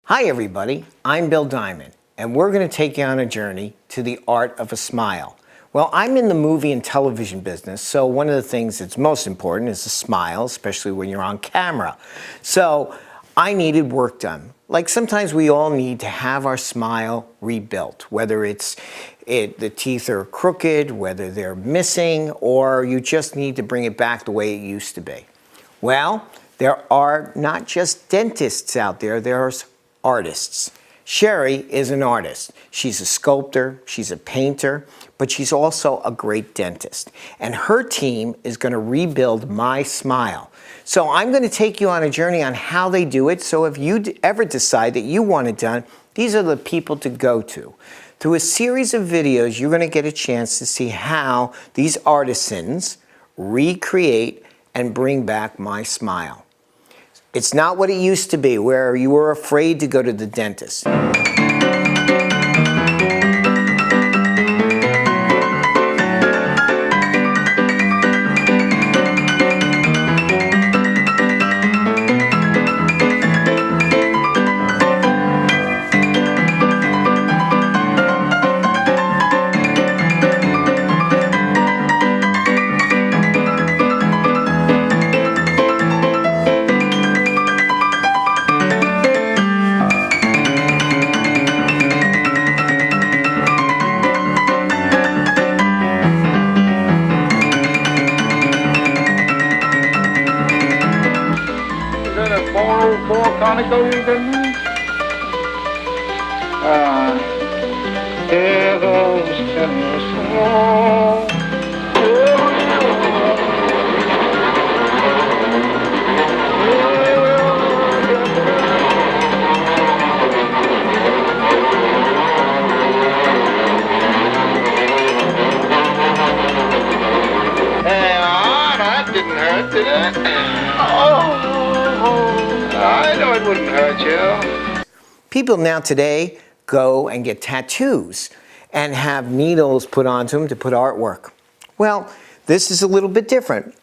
Hi everybody, I'm Bill Diamond, and we're going to take you on a journey to the art of a smile. Well, I'm in the movie and television business, so one of the things that's most important is a smile, especially when you're on camera. So I needed work done. Like sometimes we all need to have our smile rebuilt, whether the teeth are crooked, whether they're missing, or you just need to bring it back the way it used to be. Well, there are not just dentists out there, there's artists. Sherry is an artist. She's a sculptor, she's a painter, but she's also a great dentist. And her team is going to rebuild my smile. So I'm going to take you on a journey on how they do it. So if you ever decide that you want it done, these are the people to go to. Through a series of videos, you're going to get a chance to see how these artisans recreate and bring back my smile. It's not what it used to be, where you were afraid to go to the dentist. Conoco you can use? Here goes in the snow. That didn't hurt, did it? I know it wouldn't hurt you. People now today go and get tattoos and have needles put onto them to put artwork. Well, this is a little bit different,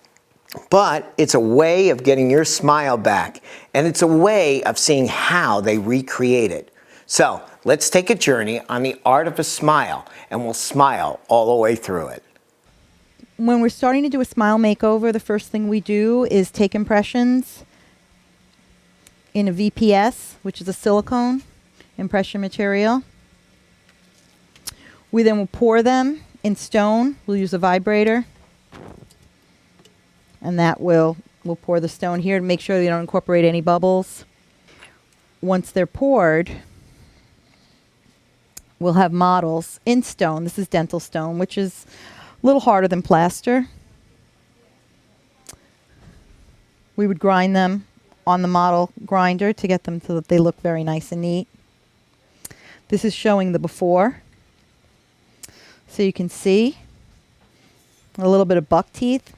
but it's a way of getting your smile back, and it's a way of seeing how they recreate it. So let's take a journey on the art of a smile, and we'll smile all the way through it. When we're starting to do a smile makeover, the first thing we do is take impressions in a VPS, which is a silicone impression material. We then will pour them in stone. We'll use a vibrator. And that we'll pour the stone here to make sure they don't incorporate any bubbles. Once they're poured, we'll have models in stone. This is dental stone, which is a little harder than plaster. We would grind them on the model grinder to get them so that they look very nice and neat. This is showing the before. So you can see a little bit of buck teeth.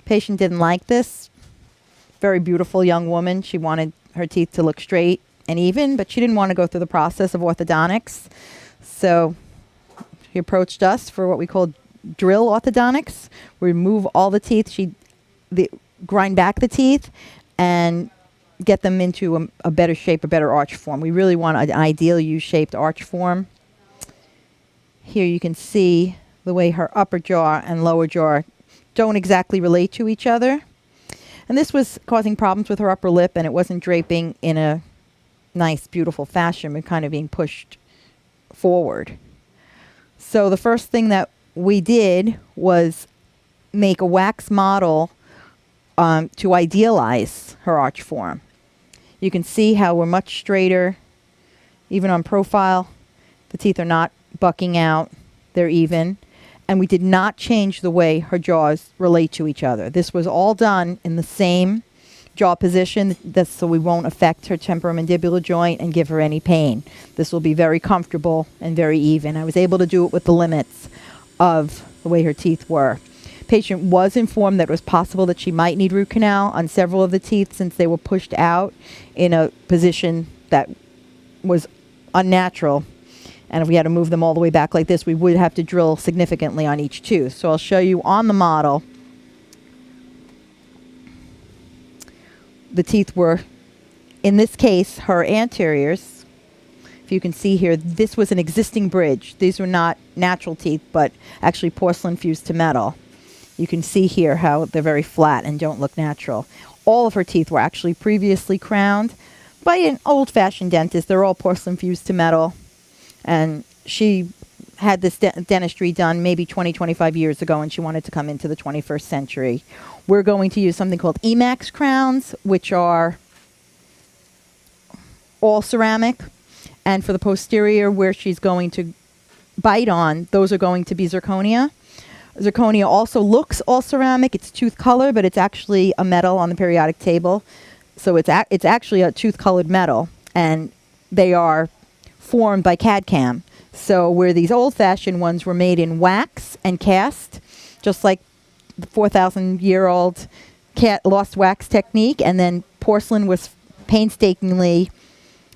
Patient didn't like this. Very beautiful young woman. She wanted her teeth to look straight and even, but she didn't want to go through the process of orthodontics. So she approached us for what we call drill orthodontics. We remove all the teeth. Grind back the teeth and get them into a better shape, a better arch form. We really want an ideal U-shaped arch form. Here you can see the way her upper jaw and lower jaw don't exactly relate to each other. And this was causing problems with her upper lip, and it wasn't draping in a nice, beautiful fashion, but kind of being pushed forward. So the first thing that we did was make a wax model to idealize her arch form. You can see how we're much straighter, even on profile. The teeth are not bucking out, they're even. And we did not change the way her jaws relate to each other. This was all done in the same jaw position, that's so we won't affect her temporomandibular joint and give her any pain. This will be very comfortable and very even. I was able to do it with the limits of the way her teeth were. Patient was informed that it was possible that she might need root canal on several of the teeth since they were pushed out in a position that was unnatural. And if we had to move them all the way back like this, we would have to drill significantly on each tooth. So I'll show you on the model. The teeth were in this case, her anteriors, if you can see here, this was an existing bridge. These were not natural teeth, but actually porcelain fused to metal. You can see here how they're very flat and don't look natural. All of her teeth were actually previously crowned by an old-fashioned dentist. They're all porcelain fused to metal. And she had this dentistry done maybe 20, 25 years ago, and she wanted to come into the 21st century. We're going to use something called Emax crowns, which are all ceramic. And for the posterior, where she's going to bite on, those are going to be zirconia. Zirconia also looks all ceramic. It's tooth color, but it's actually a metal on the periodic table. So it's actually a tooth-colored metal, and they are formed by CAD-CAM. So where these old-fashioned ones were made in wax and cast, just like the 4,000-year-old lost wax technique, and then porcelain was painstakingly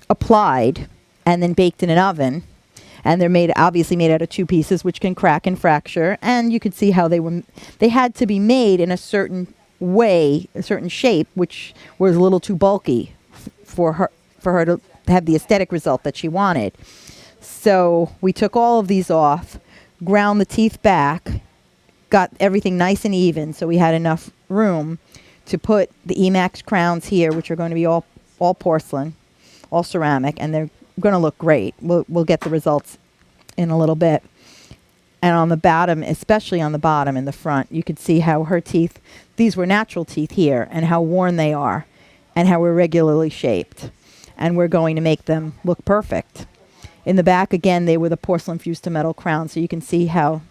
applied and then baked in an oven. And they're obviously made out of two pieces, which can crack and fracture. And you could see how they had to be made in a certain way, a certain shape, which was a little too bulky for her to have the aesthetic result that she wanted. So we took all of these off, ground the teeth back, got everything nice and even, so we had enough room to put the Emax crowns here, which are going to be all porcelain, all ceramic, and they're going to look great. We'll get the results in a little bit. And on the bottom, especially on the bottom in the front, you could see how her teeth, these were natural teeth here, and how worn they are, and how irregularly shaped. And we're going to make them look perfect. In the back, again, they were the porcelain fused to metal crowns, so you can see how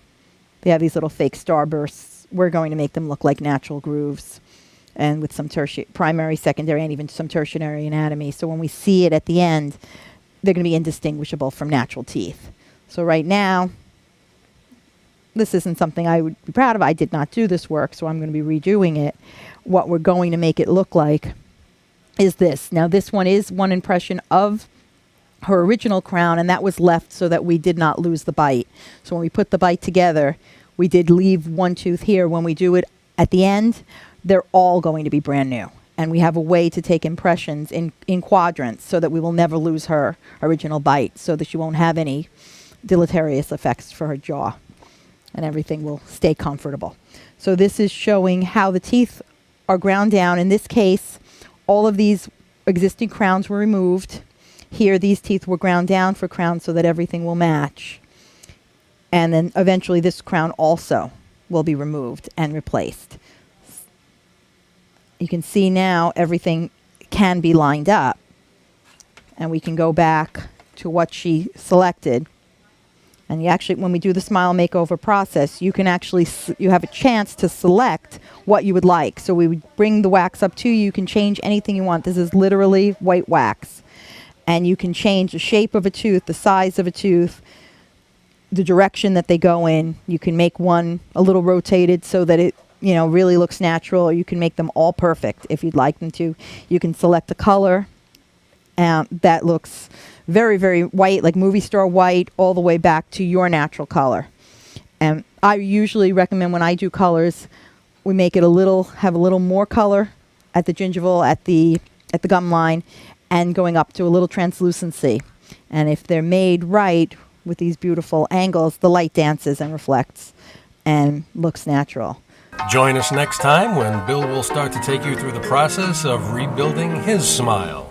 they have these little fake starbursts. We're going to make them look like natural grooves, and with some primary, secondary, and even some tertiary anatomy. So when we see it at the end, they're going to be indistinguishable from natural teeth. So right now, this isn't something I would be proud of. I did not do this work, so I'm going to be redoing it. What we're going to make it look like is this. Now, this one is one impression of her original crown, and that was left so that we did not lose the bite. So when we put the bite together, we did leave one tooth here. When we do it at the end, they're all going to be brand new. And we have a way to take impressions in quadrants so that we will never lose her original bite, so that she won't have any deleterious effects for her jaw, and everything will stay comfortable. So this is showing how the teeth are ground down. In this case, all of these existing crowns were removed. Here, these teeth were ground down for crowns so that everything will match. And then eventually this crown also will be removed and replaced. You can see now everything can be lined up. And we can go back to what she selected. And you actually, when we do the smile makeover process, you can actually, you have a chance to select what you would like. So we would bring the wax up to you. You can change anything you want. This is literally white wax. And you can change the shape of a tooth, the size of a tooth, the direction that they go in. You can make one a little rotated so that it, really looks natural. Or you can make them all perfect if you'd like them to. You can select a color that looks very, very white, like movie star white, all the way back to your natural color. And I usually recommend, when I do colors, we make it have a little more color at the gingival, at the gum line, and going up to a little translucency. And if they're made right with these beautiful angles, the light dances and reflects and looks natural. Join us next time when Bill will start to take you through the process of rebuilding his smile.